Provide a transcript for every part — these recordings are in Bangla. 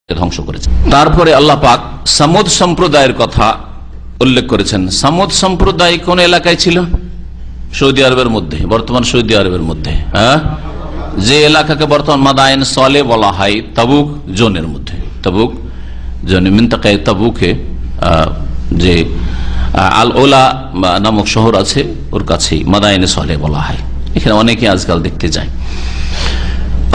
ধ্বংস করেছে। তারপরে আল্লাহ পাক সামুদ সম্প্রদায়ের কথা উল্লেখ করেছেন। সামুদ সম্প্রদায় কোন এলাকায় ছিল? সৌদি আরবের মধ্যে, বর্তমান সৌদি আরবের মধ্যে, যে এলাকাকে বর্তমান মাদায়েন সলে বলা হয় তাবুক জোনের মধ্যে, তাবুক জোন মিনতাকায়ে তাবুকে যে আল ওলা নামক শহর আছে ওর কাছেই মাদায়েন সলে বলা হয়। এখানে অনেকে আজকাল দেখতে যায়।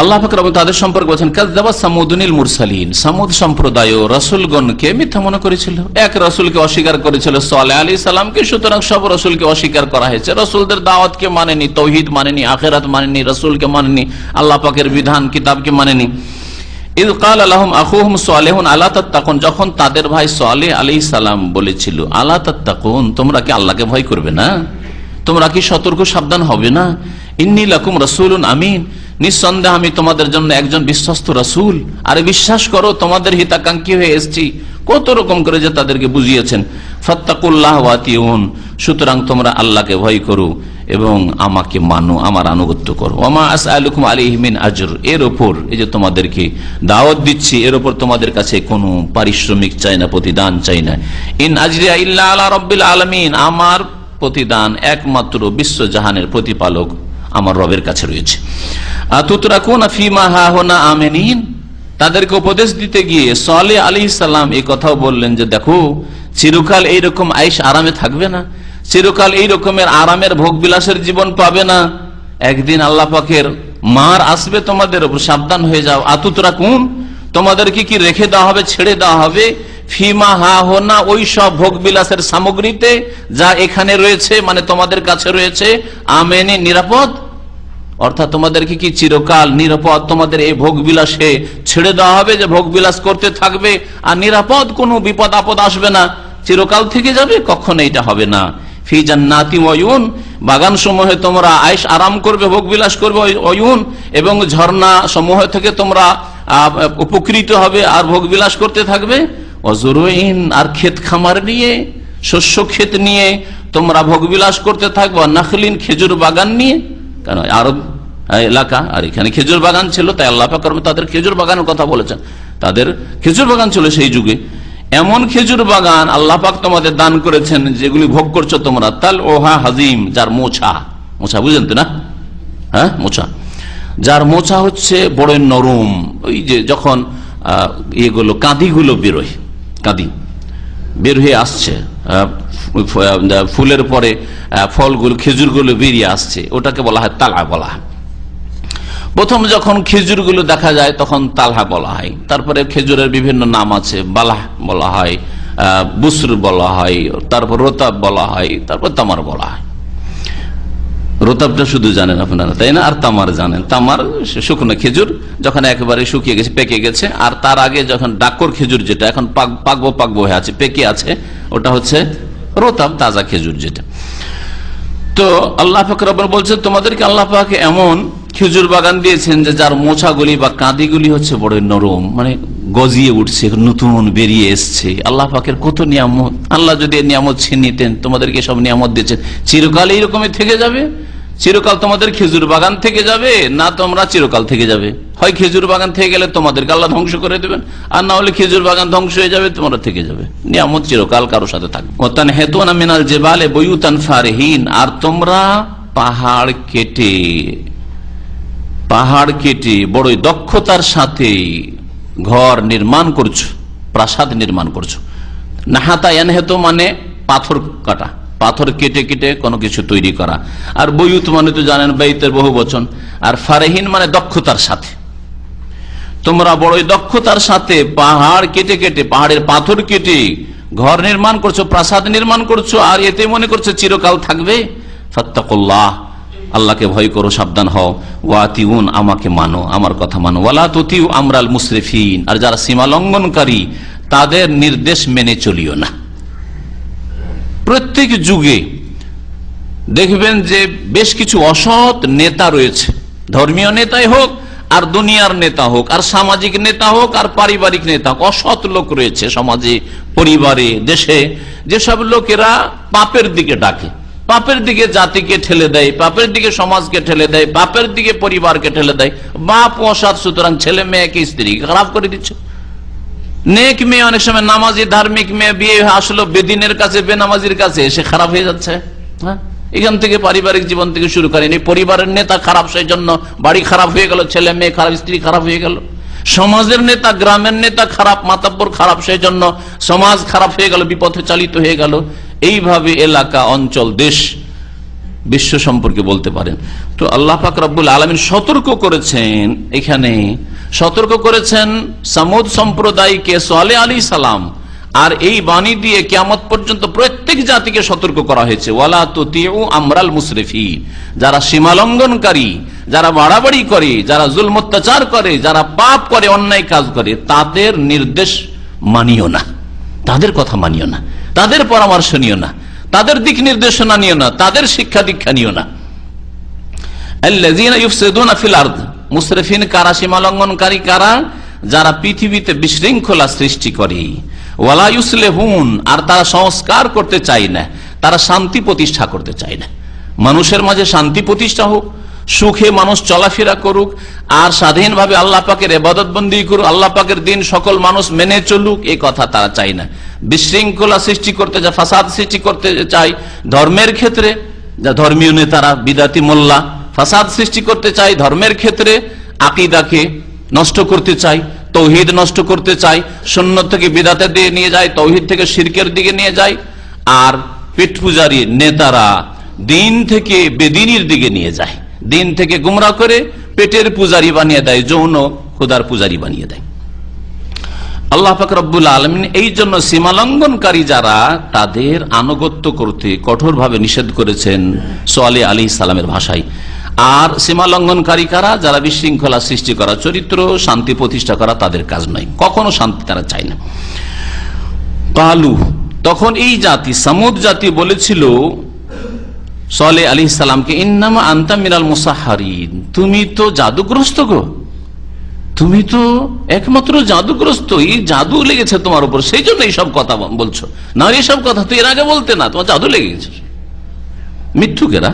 আল্লাহ পাক তাদের সম্পর্কে বলছেন কাযযাবা সামুদুনিল মুরসালিন, সামুদ সম্প্রদায় রাসূলগণকে মিথ্যা মনে করেছিল। এক রাসূলকে অস্বীকার করেছিল সালেহ আলাইহিস সালামকে, সুতরাং সব রাসূলকে অস্বীকার করা হয়েছে। রাসূলদের দাওয়াতকে মানেনি, তাওহীদ মানেনি, আখিরাত মানেনি, রাসূলকে মানেনি, আল্লাহ পাকের বিধান কিতাবকে মানেনি। ইয ক্বালা লাহুম আখুহুম সালেহুন আলা তাত্তাকুন, যখন তাদের ভাই সালেহ আলাইহিস সালাম বলেছিল আলা তাত্তাকুন, তোমরা কি আল্লাহকে ভয় করবে না, তোমরা কি সতর্ক সাবধান হবে না। ইন্নী লাকুম রাসূলুন আমিন, নিঃসন্দেহে আমি তোমাদের জন্য একজন বিশ্বস্ত রাসূল, আরে বিশ্বাস করো তোমাদের হিতাকাঙ্ক্ষী হয়ে এসেছি। কত রকম করে যে তাদেরকে বুঝিয়েছেন। ফাত্তাকুল্লাহ ওয়া আতিউন, সুতরাং তোমরা আল্লাহকে ভয় করো এবং আমাকে মানো, আমার আনুগত্য করো। ওয়া মা আসআলুকুম আলাইহি মিন আজর, এর উপর এই যে তোমাদেরকে দাওয়াত দিচ্ছি এর উপর তোমাদের কাছে কোনো পারিশ্রমিক চাই না, প্রতিদান চাই না। ইন আজরিয়া ইল্লা আলা রাব্বিল আলামিন, আমার প্রতিদান একমাত্র বিশ্বজাহানের প্রতিপালক আমার রবের কাছে রয়েছে। আতুতরাকুনা ফিমা হাহুনা আমিনিন, তাদেরকে উপদেশ দিতে গিয়ে সালেহ আলাইহিস সালাম এই কথাও বললেন যে দেখো চিরকাল এইরকম আয়েশ আরামে থাকবে না, চিরকাল এই রকমের আরামের ভোগ বিলাসের জীবন পাবে না, একদিন আল্লাহ পাকের মার আসবে তোমাদের উপর, সাবধান হয়ে যাও। আতুতরাকুন, তোমাদেরকে কি রেখে দেওয়া হবে, ছেড়ে দেওয়া হবে, ফিমা হাহুনা, ওই সব ভোগ বিলাসের সামগ্রীতে যা এখানে রয়েছে, মানে তোমাদের কাছে রয়েছে, আমেনি, নিরাপদ। অর্থাৎ তোমাদেরকে কি চিরকাল নিরাপদ তোমাদের এই ভোগ বিলাসে ছেড়ে দেওয়া হবে যে ভোগ বিলাস করতে থাকবে আর নিরাপদ, কোনো বিপদ আপদ আসবে না, চিরকাল থেকে যাবে? কখনো এটা হবে না। ফি জান্নাতি ওয়ায়ুন, বাগান সমূহে তোমরা আয়েশ আরাম করবে, ভোগ বিলাস করবে, ওয়ুন, এবং ঝর্ণা সমূহ থেকে তোমরা উপকৃত হবে আর ভোগ বিলাস করতে থাকবে। অজরুইন, আর ক্ষেত খামার নিয়ে, শস্য ক্ষেত নিয়ে তোমরা ভোগ বিলাস করতে থাকবে। নাখলিন, খেজুর বাগান নিয়ে, কেন আরব এলাকা আর এখানে খেজুর বাগান ছিল, তাই আল্লাহ পাক তাদের খেজুর বাগানের কথা বলেছেন। তাদের খেজুর বাগান ছিল সেই যুগে। এমন খেজুর বাগান আল্লাহ পাক তোমাদের দান করেছেন যেগুলি ভোগ করছো তোমরা। তাল ওহা হাজিম, যার মোছা, মোছা বুঝেন তো না? হ্যাঁ, মোছা, যার মোছা হচ্ছে বড় নরম। ওই যে যখন এগুলো কাঁদিগুলো বেরোয়, কাঁদি বের হয়ে আসছে, ফুলের পরে ফলগুলো খেজুরগুলো বেরিয়ে আসছে, ওটাকে বলা হয় তালহা বলা হয়। প্রথম যখন খেজুরগুলো দেখা যায় তখন তালহা বলা হয়। তারপরে খেজুরের বিভিন্ন নাম আছে, বালাহ বলা হয়, বুসর বলা হয়, তারপর রোতাব বলা হয়, তারপর তামার বলা হয়। রোতাবটা শুধু জানেন আপনারা, তাই না? আর তামার জানেন। তামার শুকনো খেজুর যখন একেবারে শুকিয়ে গেছে, পেকে গেছে, আর তার আগে যখন ডাকর খেজুর যেটা এখন পাকবো হয়ে আছে, পেকে আছে, ওটা হচ্ছে রোতাব, তাজা খেজুর যেটা। তো আল্লাহ পাক রব্বুল বলছেন তোমাদেরকে আল্লাহ পাক এমন খেজুর বাগান দিয়েছেন যে যার মোছাগুলি বা কাঁদিগুলি হচ্ছে বড় নরম, মানে গজিয়ে উঠছে, নতুন বেরিয়ে এসছে। আল্লাহ পাকের কত নিয়ামত! আল্লাহ যদি নিয়ামত ছিনিয়ে নিতেন, তোমাদেরকে সব নিয়ামত দিয়েছেন, চিরকাল এইরকমই থেকে যাবে? চিরকাল তোমাদের খেজুর বাগান থেকে যাবে না তোমরা চিরকাল থেকে যাবে? হয় খেজুর বাগান থেকে গেলে তোমাদেরকে আল্লাহ ধ্বংস করে দেবেন, আর না হলে খেজুর বাগান ধ্বংস হয়ে যাবে, তোমরা থেকে যাবে। নিয়ামত চিরকাল কারোর সাথে থাকবে। ওয়াতান হেতুনা মিনাল জিবালে বুয়ুতান ফারিহিন, আর তোমরা পাহাড় কেটে বড়ই দক্ষতার সাথে ঘর নির্মাণ করছো, প্রাসাদ নির্মাণ করছো। নাহাতা ইয়ানহেতু মানে পাথর কাটা, পাথর কেটে কেটে কোনো কিছু তৈরি করা। আর বয়ুত মানে তো জানেন বাইতের বহু বচন। আর ফারেহিন মানে দক্ষতার সাথে। তোমরা বড়ই দক্ষতার সাথে পাহাড় কেটে কেটে, পাহাড়ের পাথর কেটে ঘর নির্মাণ করছো, প্রাসাদ নির্মাণ করছো, আর এতে মনে করছো চিরকাল থাকবে। ফাত্তাকুল্লাহ, আল্লাহকে ভয় করো, সাবধান হও। ওয়াতিউন, আমাকে মানো, আমার কথা মানো। ওয়ালা তুতিউ আমরাল মুসরিফিন, আর যারা সীমা লঙ্ঘনকারী তাদের নির্দেশ মেনে চলিও না। প্রত্যেক যুগে দেখবেন যে বেশ কিছু অসৎ নেতা রয়েছে, ধর্মীয় নেতাই হোক আর দুনিয়ার নেতা হোক আর সামাজিক নেতা হোক আর পারিবারিক নেতা হোক, অসৎ লোক রয়েছে সমাজে, পরিবারে, দেশে। যেসব লোকেরা পাপের দিকে ডাকে, পাপের দিকে জাতিকে ঠেলে দেয়, পাপের দিকে সমাজকে ঠেলে দেয়, পাপের দিকে পরিবারকে ঠেলে দেয়। বাপ অসৎ, সুতরাং ছেলে মেয়েকে, স্ত্রীকে খারাপ করে দিচ্ছে। নেক মেয়ে অনেক সময় নামাজি ধার্মিক মেয়ে বিয়ে আসলো বেদিনের কাছে, বেনামাজির কাছে, সে খারাপ হয়ে যাচ্ছে। হ্যাঁ, এখান থেকে পারিবারিক জীবন থেকে শুরু করেন। এই পরিবারের নেতা খারাপ, সেই জন্য বাড়ি খারাপ হয়ে গেল, ছেলে মেয়ে খারাপ, স্ত্রী খারাপ হয়ে গেল। সমাজের নেতা, গ্রামের নেতা খারাপ, মাতাব্বর খারাপ, সেই জন্য সমাজ খারাপ হয়ে গেল, বিপথে চালিত হয়ে গেল। এইভাবে এলাকা, অঞ্চল, দেশ, বিশ্ব সম্পর্কে বলতে পারেন। তো আল্লাহ পাক রব্বুল আলামিন সতর্ক করেছেন, এখানে সতর্ক করেছেন সামুদ সম্প্রদায়কে, সালেহ আলাইহিস সালাম, আর এই বাণী দিয়ে কিয়ামত পর্যন্ত প্রত্যেক জাতিকে সতর্ক করা হয়েছে। ওয়ালা তুতিউ আমরাল মুসরিফিন, যারা সীমালঙ্ঘনকারী, যারা বাড়াবাড়ি করে, যারা জুলম অত্যাচার করে, যারা পাপ করে, অন্যায় কাজ করে, তাদের নির্দেশ মানিও না, তাদের কথা মানিও না, তাদের পরামর্শ নিও না, তাদের দিক নির্দেশনা নিও না, তাদের শিক্ষা দীক্ষা নিও না। আল্লাযীনা ইউফসিদুনা ফিল আরদ, মুসরিফিন কারা, সীমালঙ্ঘনকারী কারা? যারা পৃথিবীতে বিশৃঙ্খলা সৃষ্টি করে। ওয়ালা ইউসলিহুন, আর তারা সংস্কার করতে চায় না, তারা শান্তি প্রতিষ্ঠা করতে চায় না। মানুষের মাঝে শান্তি প্রতিষ্ঠা হোক, সুখে মানুষ চলাফেরা করুক, আর স্বাধীনভাবে আল্লাহ পাকের ইবাদত বন্দেগী করুক, আল্লাহ পাকের দিন সকল মানুষ মেনে চলুক, এই কথা তারা চায় না। বিশৃঙ্খলা সৃষ্টি করতে চায়, ফাসাদ সৃষ্টি করতে চায় ধর্মের ক্ষেত্রে, যা ধর্মীয় নেতারা, বিদাতি মোল্লা ফাসাদ সৃষ্টি করতে চায় ধর্মের ক্ষেত্রে, আকীদাকে নষ্ট করতে চায়, তৌহিদ নষ্ট করতে চায়, সুন্নাত থেকে বিদাতের দিকে নিয়ে যায়, তৌহিদ থেকে শিরকের দিকে নিয়ে যায়। আর পেট পূজারী নেতারা দিন থেকে বেদিনীর দিকে নিয়ে যায়, দিন থেকে গুমরা করে পেটের পূজারী বানিয়ে দেয়, যৌন খোদার পূজারী বানিয়ে দেয়। আল্লাহ পাক রব্বুল আলামিন এই জন্য সীমালঙ্ঘনকারী যারা, তাদের আনুগত্য করতে কঠোরভাবে নিষেধ করেছেন সালেহ আলাইহিস সালামের ভাষায়। আর সীমালঙ্ঘনকারী কারা? যারা বিশৃঙ্খলা সৃষ্টি করা, চরিত্র শান্তি প্রতিষ্ঠা করা তাদের কাজ নয়, কখনো শান্তি তারা চায় না। কালু, তখন এই জাতি, সামুদ জাতি বলেছিল সালেহ আলাইহিস সালামকে, ইন্নামা আনতা মিনাল মুসাহহারিন, তুমি তো জাদুগ্রস্ত গো, তুমি তো একমাত্র জাদুগ্রস্ত, এই জাদু লেগেছে তোমার উপর, সেই জন্য এইসব কথা বলছো। না, এইসব কথা তো এর আগে বলতে না, তোমার জাদু লেগে গেছে। মিথ্যুকেরা,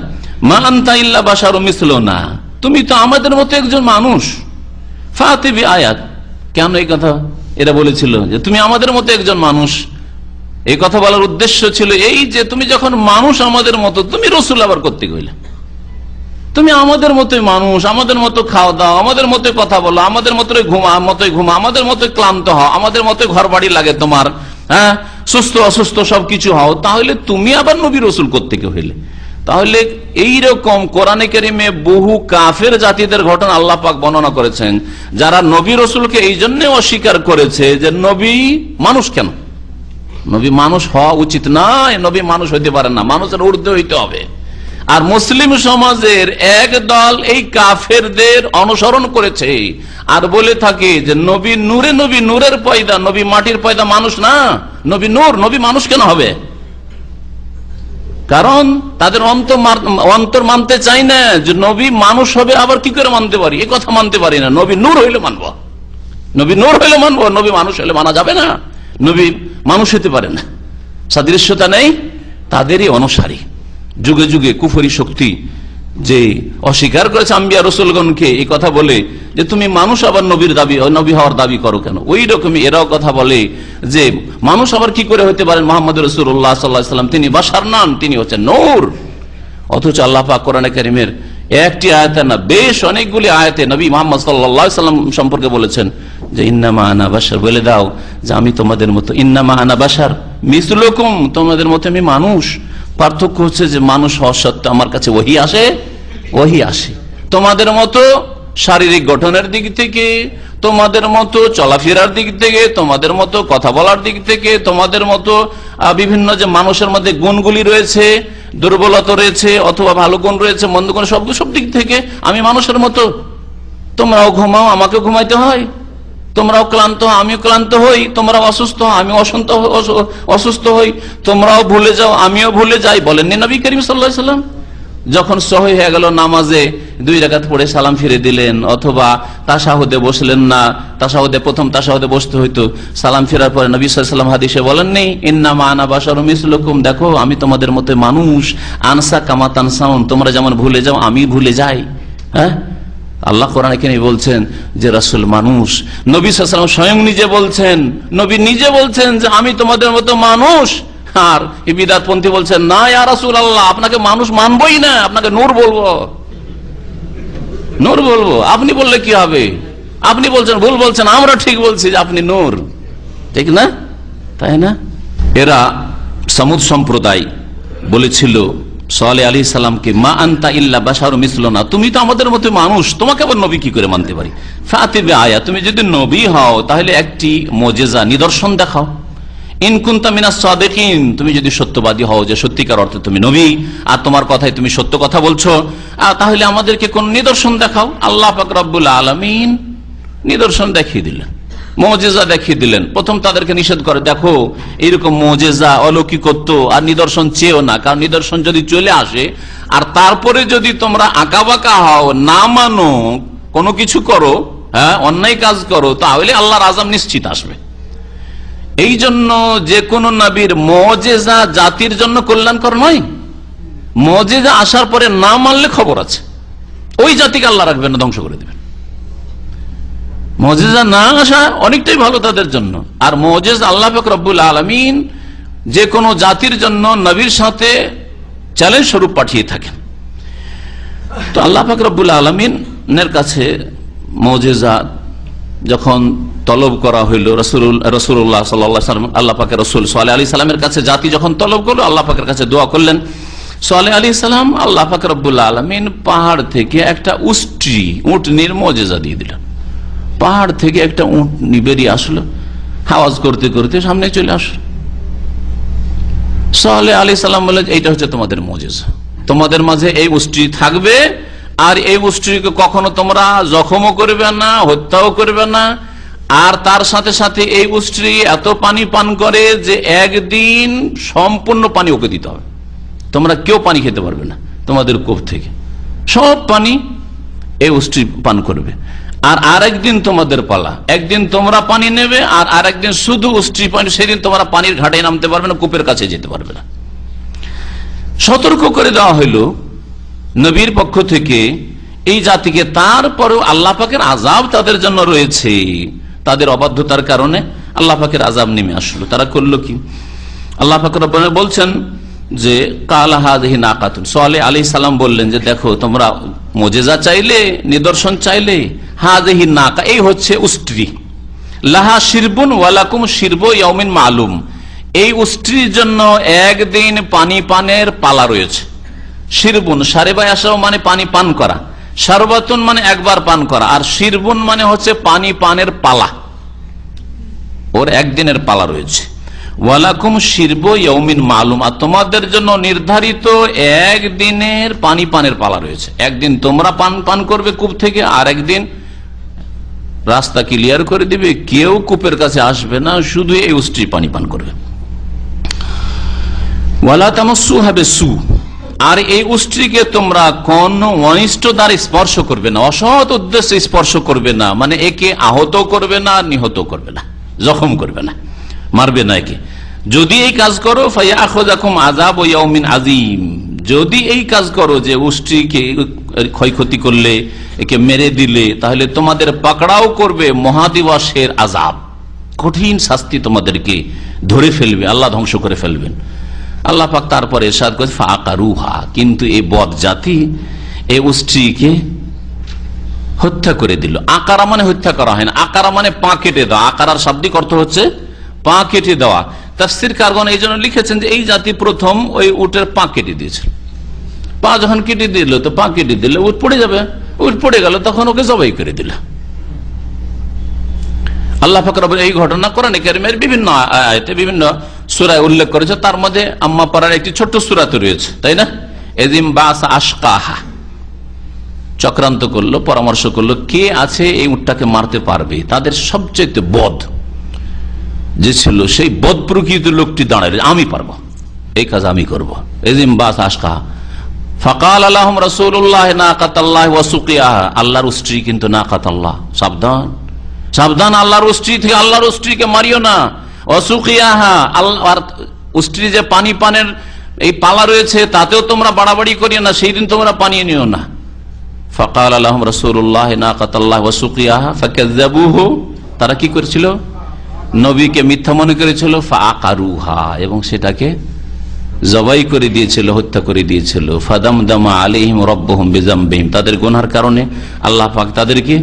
মা আনতা ইল্লা বাশারুম মিসলুনা, তুমি তো আমাদের মতো একজন মানুষ। ফাতি বিআয়াত, কেন এই কথা এরা বলেছিল যে তুমি আমাদের মতো একজন মানুষ? এই কথা বলার উদ্দেশ্য ছিল এই যে তুমি যখন মানুষ আমাদের মতো, তুমি রসুল আবার করতে গেলে, তুমি আমাদের মতোই মানুষ, আমাদের মতো খাওয়া দাও, আমাদের মতো কথা বলো, আমাদের মতোই ঘুমা, আমাদের মতোই ক্লান্ত হও, আমাদের মতোই ঘর বাড়ি লাগে তোমার, হ্যাঁ, সুস্থ অসুস্থ সবকিছু হও, তাহলে তুমি আবার নবী রসুল করতে হইলে। তাহলে এইরকম কোরআনে কারিমে বহু কাফের জাতিদের ঘটনা আল্লাহ পাক বর্ণনা করেছেন, যারা নবী রসুলকে এই জন্য অস্বীকার করেছে যে নবী মানুষ, কেন নবী মানুষ হওয়া উচিত না, নবী মানুষ হইতে পারে না, মানুষের ঊর্ধ্বে হইতে হবে। আর মুসলিম সমাজের এক দল এই কাফেরদের অনুসরণ করেছে আর বলে থাকে যে নবী নূরে, নবী নূরের পয়দা, নবী মাটির পয়দা, মানুষ না, নবী নূর, নবী মানুষ কেন হবে? কারণ তাদের অন্তর মানতে চাই না যে নবী মানুষ হবে। আবার কি করে মানতে পারি? এই কথা মানতে পারি না। নবী নূর হইলে মানবো, নবী নূর হইলে মানবো, নবী মানুষ হইলে মানা যাবে না। নবী মানুষ হতে পারে না, সাদৃশ্যতা নেই। তাদেরই অনুসারী যুগে যুগে কুফরি শক্তি যে অস্বীকার করেছে আম্বিয়া রসুলগণকে, এই কথা বলে যে তুমি মানুষ আবার নবীর দাবি, নবী হওয়ার দাবি করো কেন? ওই রকমই এরাও কথা বলে যে মানুষ আবার কি করে হতে পারেন? মোহাম্মদ রাসূলুল্লাহ সাল্লাল্লাহু আলাইহি ওয়াসাল্লাম তিনি বাশার নন, তিনি হচ্ছেন নূর। অথচ আল্লাহ পাক কোরআনে কারীমের একটি আয়াতে না, বেশ অনেকগুলি আয়াতে নবী মুহাম্মদ সাল্লাল্লাহু আলাইহি ওয়াসাল্লাম সম্পর্কে বলেছেন যে ইন্নামা আনা বাশার, বলে দাও যে আমি তোমাদের মতো, ইন্নামা আনা বাশার মিসলুকুম, তোমাদের মতো আমি মানুষ। পার্থক্য হচ্ছে যে মানুষ হওয়া সত্ত্বেও আমার কাছে ওহী আসে, ওহী আসে। তোমাদের মতো শারীরিক গঠনের দিক থেকে, তোমাদের মতো চলাফেরার দিক থেকে, তোমাদের মতো কথা বলার দিক থেকে, তোমাদের মতো বিভিন্ন যে মানুষের মধ্যে গুণগুলি রয়েছে, দুর্বলতা রয়েছে অথবা ভালো গুণ রয়েছে, মন্দ গুণ, সব দিক থেকে আমি মানুষের মতো। তোমরাও ঘুমাও, আমাকে ঘুমাইতে হয়, তোমরাও ক্লান্ত, আমিও ক্লান্ত হই, তোমরাও অসুস্থ, আমি অসুস্থ হই, তোমরাও ভুলে যাও, আমিও ভুলে যাই। বলেননি নবী করিম সাল্লাল্লাহু আলাইহি ওয়াসাল্লাম? যখন সহি হয়ে গেল নামাজে 2 রাকাত পড়ে সালাম ফিরে দিলেন, অথবা তাশাহুদে বসলেন না, তাশাহুদে প্রথম তাশাহুদে বসতে হইতো, সালাম ফেরার পরে নবী সাল্লাল্লাহু আলাইহি ওয়াসাল্লাম হাদিসে বলেননি ইন্নামা আনা বাশারুম মিসলুকুম, দেখো আমি তোমাদের মতো মানুষ, আনসা কামা তানসাউন, তোমরা যেমন ভুলে যাও আমি ভুলে যাই। হ্যাঁ, আল্লাহ কোরআনে কেন বলছেন যে রাসূল মানুষ, নবী সাল্লাল্লাহু আলাইহি ওয়াসাল্লাম স্বয়ং নিজে বলছেন, নবী নিজে বলছেন যে আমি তোমাদের মতো মানুষ। আর এই বিদআতপন্থী বলছেন না ইয়া রাসূলুল্লাহ, আপনাকে মানুষ মানবই না, আপনাকে নূর বলবো, নূর বলবো। আপনি বললে কি হবে? আপনি বলছেন ভুল বলছেন, আমরা ঠিক বলছি যে আপনি নূর, ঠিক না? তাই না? এরা সামুদ সম্প্রদায় বলেছিল সালেহ আলাইহিস সালামকে, মা আনতা ইল্লা বাশারুম মিসলুনা, তুমি তো আমাদের মতো মানুষ, তোমাকে আবার নবী কি করে মানতে পারি? ফাতি বিআয়া, তুমি যদি নবী হও তাহলে একটি মুজিজা, নিদর্শন দেখাও। ইন কুনতা মিনাস সাদিকিন, তুমি যদি সত্যবাদী হও, যে সত্যিকার অর্থে তুমি নবী আর তোমার কথায় তুমি সত্য কথা বলছো, তাহলে আমাদেরকে কোন নিদর্শন দেখাও। আল্লাহ পাক রব্বুল আলামিন নিদর্শন দেখিয়ে দিলেন, মুজিজা দেখিয়ে দিলেন। প্রথম তাদেরকে নিষেধ করে, দেখো এরকম মুজিজা অলৌকিকত্ব আর নিদর্শন চেয়েও না, কারণ নিদর্শন যদি চলে আসে আর তারপরে যদি তোমরা আঁকাবাঁকা হও, না মানো, কোনো কিছু করো, অন্যায় কাজ করো, তাহলে আল্লাহর আযাব নিশ্চিত আসবে। এই জন্য যে কোন নবীর মুজিজা জাতির জন্য কল্যাণকর নয়। মুজিজা আসার পরে না মানলে খবর আছে, ওই জাতিকে আল্লাহ রাখবেন না, ধ্বংস করে দেবেন। মুজিজা না আসা অনেকটাই ভালো তাদের জন্য। আর মুজিজা আল্লাহ পাক রব্বুল আলামিন যে কোনো জাতির জন্য নবীর সাথে চ্যালেঞ্জ স্বরূপ পাঠিয়ে থাকেন। তো আল্লাহ পাক রব্বুল আলামিনের কাছে মুজিজা যখন তলব করা হইল, রাসূলুল্লাহ সাল্লাল্লাহু আলাইহি ওয়াসাল্লাম, আল্লাহ পাকের রাসূল সালেহ আলাইহিস সালামের কাছে জাতি যখন তলব করলো, আল্লাহ পাকের কাছে দোয়া করলেন। সালেহ আলাইহিস সালাম, আল্লাহ পাক রব্বুল আলামিন পাহাড় থেকে একটা উটনির মুজিজা দিয়ে দিলেন। পাহাড় থেকে একটা উটনি বেরিয়ে আসলো, আওয়াজ করতে করতে সামনে চলে আসলো। সালেহ আলাইহিস সালাম বললেন, এইটা হচ্ছে তোমাদের মুজিজা, তোমাদের মাঝে এই উষ্ট্রি থাকবে, আর এই উষ্ট্রিকে কখনো তোমরা জখমও করবে না, হত্যাও করবে না। আর তার সাথে সাথে এই উষ্ট্রি এত পানি পান করে যে একদিন সম্পূর্ণ পানি ওকে দিতে হবে, তোমরা কেউ পানি খেতে পারবে না, তোমাদের কূপ থেকে সব পানি এই উষ্ট্রি পান করবে। আর আরেকদিন তোমাদের পালা, একদিন তোমরা পানি নেবে, আর আরেকদিন শুধু উষ্ট্রি পানি, সেদিন তোমরা পানির ঘাটে নামতে পারবে না, কূপের কাছে যেতে পারবে না। সতর্ক করে দেওয়া হইল নবীর পক্ষ থেকে এই জাতিকে। তারপরেও আল্লাহ পাকের আযাব তাদের জন্য রয়েছে, তাদের অবাধ্যতার কারণে আল্লাহ পাকের আযাব নেমে আসলো। তারা করলো কি? আল্লাহ পাক রব্বুল বলছেন যে কালা হাযিহি নাকাতুন, সালেহ আলাইহিস সালাম বললেন যে দেখো তোমরা মুজিজা চাইলে, নিদর্শন চাইলে, হাযিহি নাকা, এই হচ্ছে উষ্ট্রি, লাহা শিরবুন ওয়া লাকুম শিরবু ইয়াউমিন মালুম, এই উষ্ট্রির জন্য একদিন পানি পানের পালা রয়েছে। শিরবুন সারেবায় আসাও মানে পানি পান করা, শারবাতুন মানে একবার পান করা, আর শিরবুন মানে হচ্ছে পানি পানের পালা, ওর একদিনের পালা রয়েছে। ওয়ালাকুম শিরবু ইয়াউমিন মালুম, আর তোমাদের জন্য নির্ধারিত একদিনের পানি পানের পালা রয়েছে। একদিন তোমরা পান করবে কূপ থেকে, আর একদিন রাস্তা ক্লিয়ার করে দিবে, কেউ কূপের কাছে আসবে না, শুধু এই উষ্ট্রি পানি পান করবে। ওয়ালা তামাসসুহা বিসু, আর এই উষ্ট্রিকে তোমরা কোন অনিষ্ট দ্বারা স্পর্শ করবে না, অসৎ উদ্দেশ্যে স্পর্শ করবে না, মানে একে আহত করবে না, নিহত করবে না, জখম করবে না, মারবে না একে। যদি এই কাজ করো ফায়াখুযাকুম আযাবু ইয়াউমিন আযীম, যদি এই কাজ করো যে উষ্ট্রিকে ক্ষয়ক্ষতি করলে, একে মেরে দিলে, তাহলে তোমাদের পাকড়াও করবে মহাদিবসের আযাব, কঠিন শাস্তি তোমাদেরকে ধরে ফেলবে, আল্লাহ ধ্বংস করে ফেলবেন। আল্লাহ পাক তারপরে ইরশাদ করেন ফাআকারুহা, কিন্তু এই বদ জাতি এই উষ্ট্রিকে হত্যা করে দিল। আকারা মানে হত্যা করা হয় না, আকারা মানে পা কেটে দেওয়া। আকারার শাব্দিক অর্থ হচ্ছে পা কেটে দেওয়া। তাফসীর কারগণ এই জন্য লিখেছেন যে এই জাতি প্রথম ওই উটের পা কেটে দিয়েছিল। পা যখন কেটে দিল, তো পা কেটে দিলে উট পড়ে যাবে, উট পড়ে গেল, তখন ওকে জবাই করে দিল। আল্লাহ পাক রব্বুল এই ঘটনা কোরআনে কারীমের বিভিন্ন আয়াতে, বিভিন্ন সূরায় উল্লেখ করেছে। তার মধ্যে আম্মা পারার একটি ছোট্ট সূরাতে রয়েছে, তাই না? এজিম বাস আশকাহা, চক্রান্ত করলো, পরামর্শ করলো, কে আছে এই উটটাকে মারতে পারবে। তাদের সবচেয়ে বদ যে ছিল, সেই বদ প্রকৃতির লোকটি দাঁড়ায়, আমি পারবো, এই কাজ আমি করব। এজিম বাস আশকাহা ফাকাল আলাহুম রাসূলুল্লাহ নাকাতাল্লাহ ওয়া সুকিয়াহা, আল্লাহর উষ্ট্রি কিন্তু নাকাতাল্লাহ, সাবধান সাবধান, আল্লাহর উষ্ট্রি থেকে, আল্লাহর উষ্ট্রিকে মারিও না। অসুকিয়াহা, আল্লাহর উষ্ট্রি যে পানি পানের এই পালা রয়েছে, তাতেও তোমরা বাড়াবাড়ি করিও না, সেই দিন তোমরা পানি নিও না। ফাকাল লাহুম রাসূলুল্লাহ নাকাতাল্লাহ ওয়া সুকিয়াহা ফাকাযাবুহু, তারা কি করেছিল? নবীকে মিথ্যা মনে করেছিল। ফাআকারুহা, এবং সেটাকে জবাই করে দিয়েছিল, হত্যা করে দিয়েছিল। ফাদামদামা আলাইহিম রাব্বুহুম বিযামবিহিম, তাদের গুনাহের কারণে আল্লাহ পাক তাদেরকে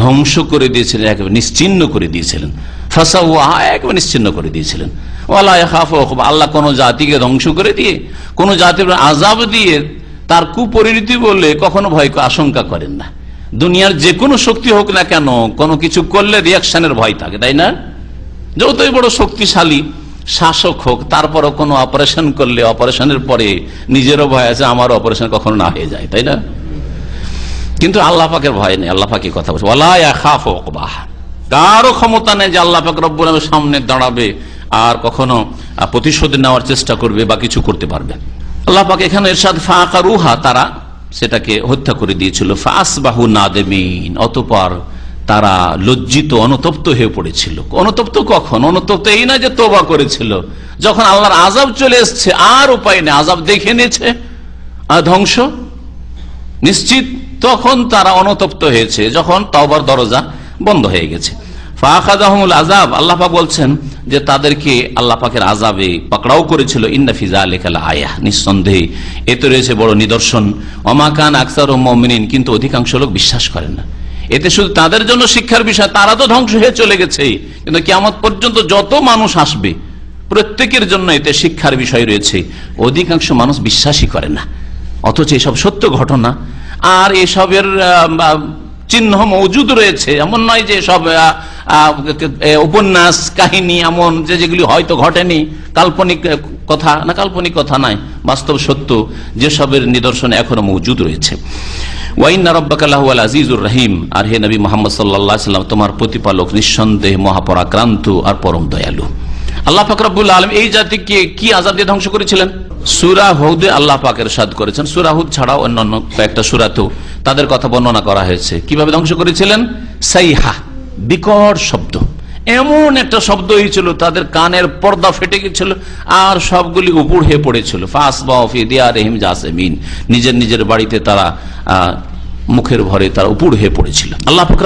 ধ্বংস করে দিয়েছিলেন, একেবারে নিশ্চিহ্ন করে দিয়েছিলেন। ফাসাওয়াহা, একেবারে নিশ্চিহ্ন করে দিয়েছিলেন। ওয়ালা ইয়াখাফু উকবা, আল্লাহ কোন জাতিকে ধ্বংস করে দিয়ে, কোন জাতির আযাব দিয়ে তার কুপরিণতি বলে কখনো ভয় আশঙ্কা করেন না। দুনিয়ার যে কোনো শক্তি হোক না কেন, কোনো কিছু করলে রিয়াকশনের ভয় থাকে, তাই না? যতই বড় শক্তিশালী শাসক হোক, তারপরও কোনো অপারেশন করলে অপারেশনের পরে নিজেরও ভয় আছে, আমারও অপারেশন কখনো না হয়ে যায়, তাই না? কিন্তু আল্লাহ পাকের ভয় নেই। আল্লাহ পাকের কথা বলছে ওয়ালা ইয়াখাফু উকবাহ, কারো ক্ষমতা নেই যে আল্লাহ পাক রব্বুল আলামিনের সামনে দাঁড়াবে আর কখনো প্রতিশোধ নেওয়ার চেষ্টা করবে বা কিছু করতে পারবে। আল্লাহ পাক এখানে ইরশাদ ফাআকারুহা, তারা সেটাকে হত্যা করে দিয়েছিল। ফাসবাহু নাদিমিন, অতঃপর তারা লজ্জিত, অনুতপ্ত হয়ে পড়েছিল। অনুতপ্ত কখন? অনুতপ্ত এই না যে তওবা করেছিল, যখন আল্লাহর আযাব চলে এসেছে আর উপায় নেই, আযাব দেখে নিয়েছে, ধ্বংস নিশ্চিত, তখন তারা অনুতপ্ত হয়েছে, যখন তওবার দরজা বন্ধ হয়ে গেছে। ফাআখাযাহুমুল আযাব, আল্লাহ পাক বলছেন যে তাদেরকে আল্লাহ পাকের আযাবে পাকড়াও করেছিল। ইন্না ফি যালিকা লাআয়াহ, নিঃসন্দেহে এতে রয়েছে বড় নিদর্শন। ওমা কানা আকসারুহুম মুমিনিন, কিন্তু অধিকাংশ লোক বিশ্বাস করেন না। এতে শুধু তাদের জন্য শিক্ষার বিষয়, তারা তো ধ্বংস হয়ে চলে গেছে, কিন্তু কিয়ামত পর্যন্ত যত মানুষ আসবে প্রত্যেকের জন্য এতে শিক্ষার বিষয় রয়েছে। অধিকাংশ মানুষ বিশ্বাসই করে না, অথচ এসব সত্য ঘটনা আর এসবের চিহ্ন মজুদ রয়েছে। এমন নয় যে সব উপন্যাস কাহিনী এমন যেগুলি হয়তো ঘটেনি, কাল্পনিক কথা না, কাল্পনিক কথা নয়, বাস্তব সত্য যেসবের নিদর্শন এখনো মজুদ রয়েছে। ওয়াইন্না রাব্বাকা লাহুয়াল আজিজুর রহিম, আর হে নবী মুহাম্মদ সাল্লাল্লাহু আলাইহি ওয়াসাল্লাম, তোমার প্রতিপালক নিঃসন্দেহে মহাপরাক্রান্ত আর পরম দয়ালু। আল্লাহ পাক রব্বুল আলামিন এই জাতিকে কি আযাব দিয়ে ধ্বংস করেছিলেন? সূরা হুদে আল্লাহ পাক ইরশাদ করেছেন, সূরা হুদ ছাড়াও অন্যান্য কয়েকটা সূরাতেও তাদের কথা বর্ণনা করা হয়েছে। কিভাবে ধ্বংস করেছিলেন? সাইহা, বিকট শব্দ, এমন একটা শব্দ হয়েছিল তাদের কানের পর্দা ফেটে গেছিল আর সবগুলি উপুড় হয়ে পড়েছিল। ফাসবাহু ফি দিয়ারিহিম জাসিমিন, নিজের নিজের বাড়িতে তারা মুখের ভরে তারা উপুড় হয়ে পড়েছিল। আল্লাহ পাক